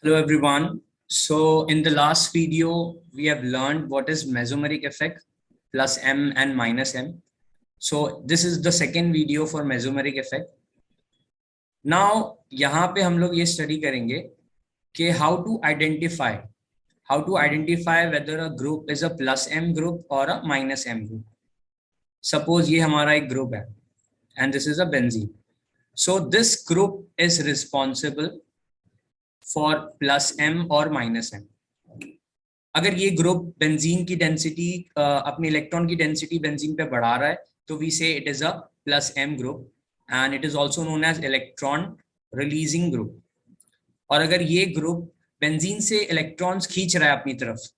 Hello everyone. So in the last video, we have learned what is mesomeric effect plus M and minus M. So this is the second video for mesomeric effect. Now यहाँ पे हम लोग ये study करेंगे कि how to identify whether a group is a plus M group or a minus M group. Suppose ये हमारा एक group है and this is a benzene. So this group is responsible for plus M और minus M. अगर ये group benzene की density अपनी electron की डेंसिटी बेंजीन पे बढ़ा रहा है तो we say it is a plus M group and it is also known as electron releasing group. और अगर ये ग्रुप बेंजीन से इलेक्ट्रॉन्स खींच रहा है अपनी तरफ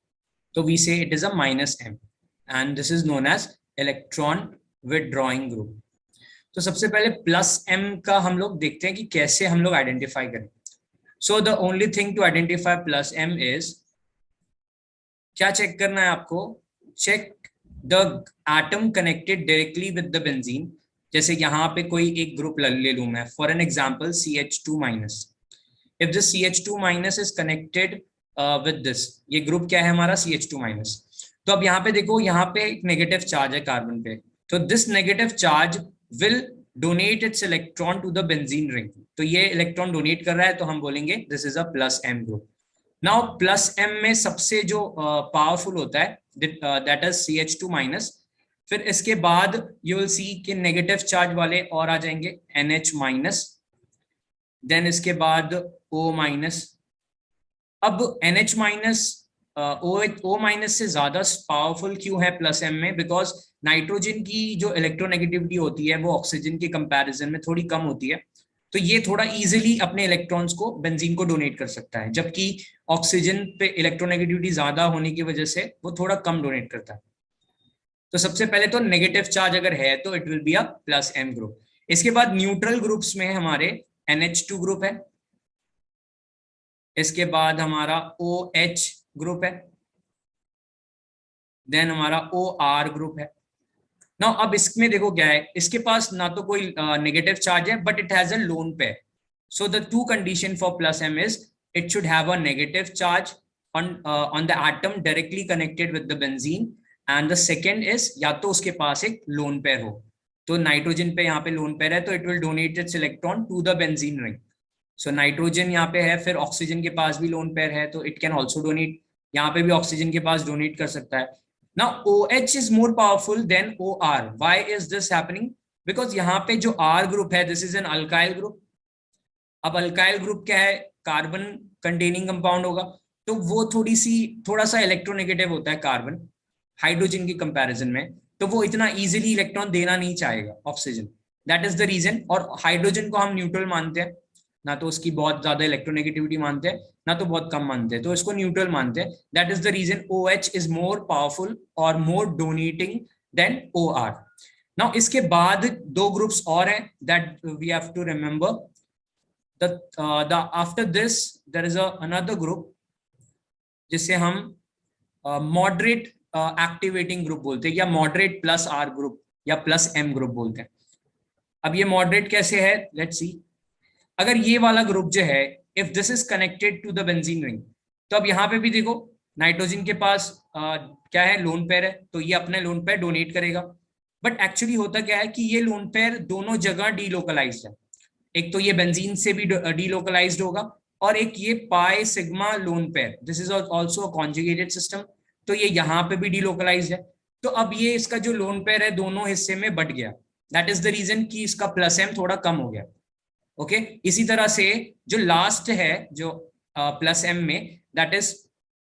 तो we say it is a minus M and this is known as electron withdrawing group. तो सबसे पहले प्लस एम का हम लोग देखते हैं कि कैसे हम लोग आइडेंटिफाई करें. So the only thing to identify plus M is क्या चेक करना है आपको? Check the atom connected directly with the benzene. जैसे यहाँ पे कोई एक ग्रुप ले लूँ मैं, for an example CH2 minus. If this CH2 minus is connected with this, ये ग्रुप क्या है हमारा CH2 minus. तो अब यहाँ पे देखो, यहाँ पे एक नेगेटिव चार्ज है कार्बन पे, तो this negative charge will donate its electron to the benzene ring. तो ये इलेक्ट्रॉन डोनेट कर रहा है तो हम बोलेंगे this is a plus M group. Now plus M में सबसे जो पावरफुल होता है दैट इज CH2 माइनस. फिर इसके बाद यू विल सी कि नेगेटिव चार्ज वाले और आ जाएंगे NH माइनस, देन इसके बाद O माइनस. अब NH माइनस O माइनस से ज्यादा पावरफुल क्यों है प्लस एम में? बिकॉज नाइट्रोजन की जो इलेक्ट्रोनेगेटिविटी होती है वो ऑक्सीजन के कंपैरिजन में थोड़ी कम होती है, तो ये थोड़ा इजीली अपने इलेक्ट्रॉन्स को बेंजीन को डोनेट कर सकता है, जबकि ऑक्सीजन पे इलेक्ट्रोनेगेटिविटी ज्यादा होने की वजह से वो थोड़ा कम डोनेट करता है. तो सबसे पहले तो नेगेटिव चार्ज अगर है तो it will be a plus M group. इसके बाद न्यूट्रल ग्रुप्स में हमारे NH2 ग्रुप है, इसके बाद हमारा OH ग्रुप है, देन हमारा OR ग्रुप है. नाउ अब इसमें देखो क्या है, इसके पास ना तो कोई नेगेटिव चार्ज है but it has a lone pair. So the two condition for plus M is it should have a negative charge on the atom directly connected with the benzene, and the second is या तो उसके पास एक lone pair हो. तो nitrogen पे यहाँ पे loan pair है तो it will donate its electron to the benzene ring. So nitrogen यहाँ पे है, फिर ऑक्सीजन के पास भी लोन पेयर है तो इट कैन ऑल्सो डोनेट, यहाँ पे भी ऑक्सीजन के पास डोनेट कर सकता है. Now OH is more powerful than OR. Why is this happening? Because यहाँ पे जो R group है, this is an alkyl group. अब alkyl group क्या है? कार्बन कंटेनिंग कंपाउंड होगा, तो वो थोड़ा सा इलेक्ट्रोनेगेटिव होता है कार्बन हाइड्रोजन के कंपैरिजन में, तो वो इतना इजीली इलेक्ट्रॉन देना नहीं चाहेगा oxygen. That is the reason. और हाइड्रोजन को हम न्यूट्रल मानते हैं, ना तो उसकी बहुत ज्यादा इलेक्ट्रोनेगेटिविटी मानते हैं ना तो बहुत कम मानते हैं, तो इसको न्यूट्रल मानते हैं. That is the reason OH is more powerful और more donating than OR. Now इसके बाद दो ग्रुप्स और हैं that we have to remember. The after this there is another group जिसे हम मॉडरेट एक्टिवेटिंग ग्रुप बोलते हैं, या मॉडरेट प्लस R ग्रुप या प्लस M ग्रुप बोलते हैं. अब ये मॉडरेट कैसे है, लेट्स सी. अगर ये वाला ग्रुप जो है, if this is connected to the benzene ring, तो अब यहाँ पे भी देखो नाइट्रोजन के पास क्या है, लोन पेयर है, तो ये अपने लोन पेयर डोनेट करेगा. बट एक्चुअली होता क्या है कि ये लोन पेयर दोनों जगह डीलोकलाइज्ड है. एक तो ये बेंजीन से भी डीलोकलाइज्ड होगा, और एक ये pi sigma lone pair, this is also a conjugated system, तो ये यहाँ पे भी डीलोकलाइज्ड है. तो अब ये इसका जो लोन पेयर है दोनों हिस्से में बट गया. दैट इज द रीजन कि इसका प्लस एम थोड़ा कम हो गया. ओके इसी तरह से जो लास्ट है जो प्लस एम में, that is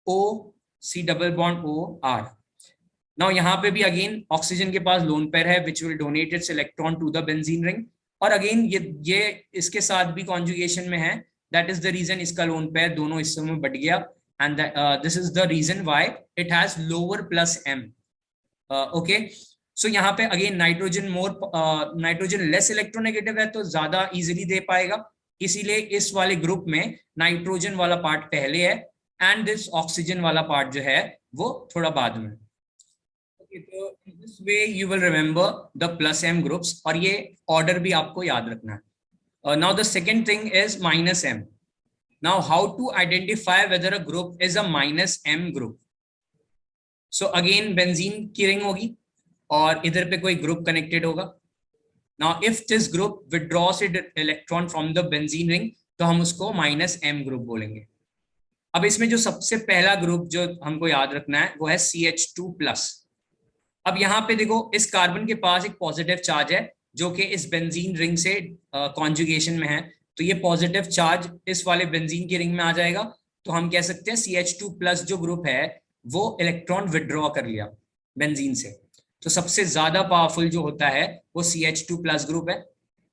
OC double bond OR. Now यहाँ पे भी अगेन ऑक्सीजन के पास लोन पेयर है which will donate its electron to the benzene ring, और अगेन ये इसके साथ भी कॉन्जुगेशन में है. दैट इज द रीजन इसका लोन पेयर दोनों हिस्सों में बट गया, and this is the reason why it has lower plus M. Okay so यहाँ पे अगेन नाइट्रोजन लेस इलेक्ट्रोनेगेटिव है तो ज्यादा इजीली दे पाएगा, इसीलिए इस वाले ग्रुप में नाइट्रोजन वाला पार्ट पहले है एंड दिस ऑक्सीजन वाला पार्ट जो है वो थोड़ा बाद में. तो in this way you will remember the plus M groups, और ये ऑर्डर भी आपको याद रखना है. Now the second thing is minus M. Now how to identify whether a group is a -m group? So again benzene की ring होगी और इधर पे कोई ग्रुप कनेक्टेड होगा. Now if this group withdraws its electron from the benzene ring तो हम उसको -m ग्रुप बोलेंगे. अब इसमें जो सबसे पहला ग्रुप जो हमको याद रखना है वो है CH2+. अब यहाँ पे देखो इस कार्बन के पास एक पॉजिटिव चार्ज है जो कि इस बेंजीन रिंग से कॉन्जुगेशन में है, तो ये पॉजिटिव चार्ज इस वाले बेंजीन की रिंग में आ जाएगा. तो हम कह सकते हैं CH2+ जो ग्रुप है वो इलेक्ट्रॉन विड्रॉ कर लिया बेंजीन से. तो सबसे ज्यादा पावरफुल जो होता है वो CH2+ ग्रुप है.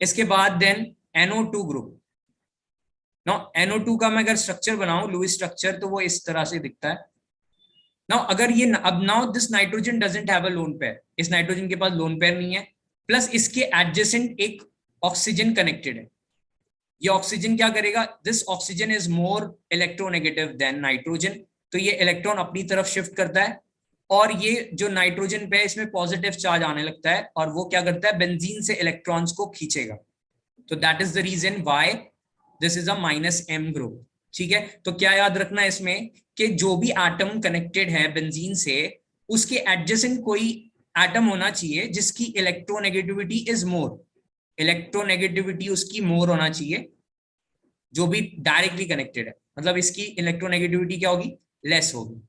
इसके बाद then NO2 group. Now NO2 का मैं अगर स्ट्रक्चर बनाऊं लुईस स्ट्रक्चर तो वो इस तरह से दिखता है. नाउ अगर ये अब now this nitrogen doesn't have a lone pair, इस नाइट्रोजन के पास लोन पेयर नहीं है, प्लस इसके एडजेसेंट एक ऑक्सीजन कनेक्टेड है. ये ऑक्सीजन क्या करेगा, this oxygen is more electronegative then nitrogen, तो ये इलेक्ट्रॉन अपनी तरफ शिफ्ट करता है और ये जो नाइट्रोजन पे है इसमें पॉजिटिव चार्ज आने लगता है और वो क्या करता है बेंजीन से इलेक्ट्रॉन्स को खींचेगा. तो that is the reason why this is a -m group. ठीक है, तो क्या याद रखना है इसमें कि जो भी एटम कनेक्टेड है बेंजीन से उसके एडजेसेंट कोई एटम होना चाहिए जिसकी इलेक्ट्रोनेगेटिविटी इज मोर, इलेक्ट्रोनेगेटिविटी उसकी मोर होना चाहिए जो भी डायरेक्टली कनेक्टेड है, मतलब इसकी इलेक्ट्रोनेगेटिविटी क्या होगी, लेस होगी.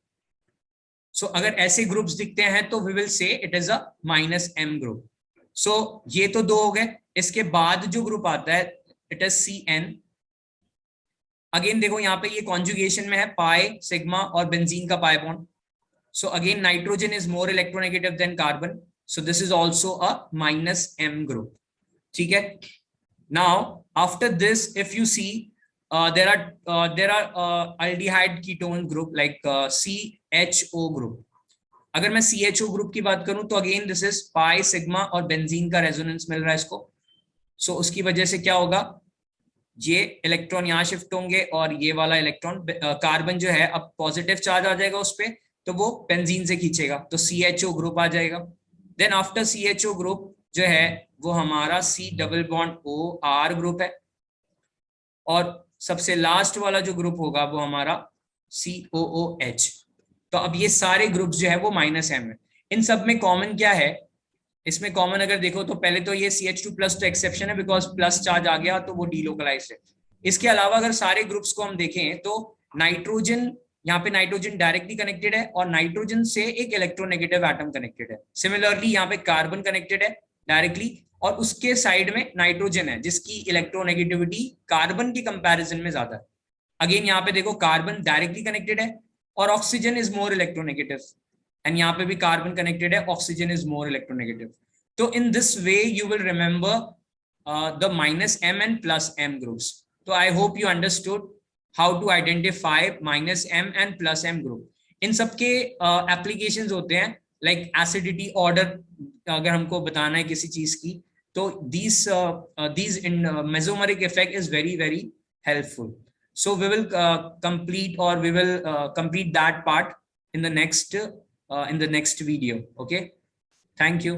सो अगर ऐसे ग्रुप्स दिखते हैं तो we will say it is a -m group. So ये तो दो हो गए. इसके बाद जो ग्रुप आता है इट इज CN. अगेन देखो यहाँ पे ये कॉन्जुगेशन में है पाई सिग्मा और बेंजीन का pi bond. So again nitrogen is more electronegative than carbon, so this is also a -m group. ठीक है. Now after this if you see there are aldehyde ketone group like CHO group. अगर मैं CHO group की बात करूं तो again this is pi sigma और benzene का रेजोनेंस मिल रहा है इसको. सो उसकी वजह से क्या होगा, ये इलेक्ट्रॉन यहाँ शिफ्ट होंगे और ये वाला इलेक्ट्रॉन कार्बन जो है अब पॉजिटिव चार्ज आ जाएगा उस पर, तो वो बेंजीन से खींचेगा तो CHO ग्रुप आ जाएगा. देन आफ्टर CHO ग्रुप जो है वो हमारा C++O ग्रुप है और सबसे लास्ट वाला जो ग्रुप होगा वो हमारा COOH. तो अब ये सारे ग्रुप्स जो है वो -m है. इन सब में कॉमन क्या है, इसमें कॉमन अगर देखो तो पहले तो ये CH2+ तो एक्सेप्शन है बिकॉज प्लस चार्ज आ गया तो वो डीलोकलाइज्ड है. इसके अलावा अगर सारे ग्रुप्स को हम देखें तो नाइट्रोजन, यहाँ पे नाइट्रोजन डायरेक्टली कनेक्टेड है और नाइट्रोजन से एक इलेक्ट्रोनेगेटिव एटम कनेक्टेड है. सिमिलरली यहाँ पे कार्बन कनेक्टेड है डायरेक्टली और उसके साइड में नाइट्रोजन है जिसकी इलेक्ट्रोनेगेटिविटी कार्बन की कंपैरिजन में ज्यादा है. अगेन यहाँ पे देखो कार्बन डायरेक्टली कनेक्टेड है और oxygen is more electronegative and यहाँ पे भी कार्बन कनेक्टेड है, ऑक्सीजन इज मोर इलेक्ट्रोनेगेटिव. तो in this way you will remember the -m and +m groups. तो I hope you understood how to identify -m and +m group. इन सबके applications होते हैं लाइक एसिडिटी ऑर्डर अगर हमको बताना है किसी चीज की तो these in mesomeric effect is very helpful. So we will complete that part in the next video. Okay, thank you.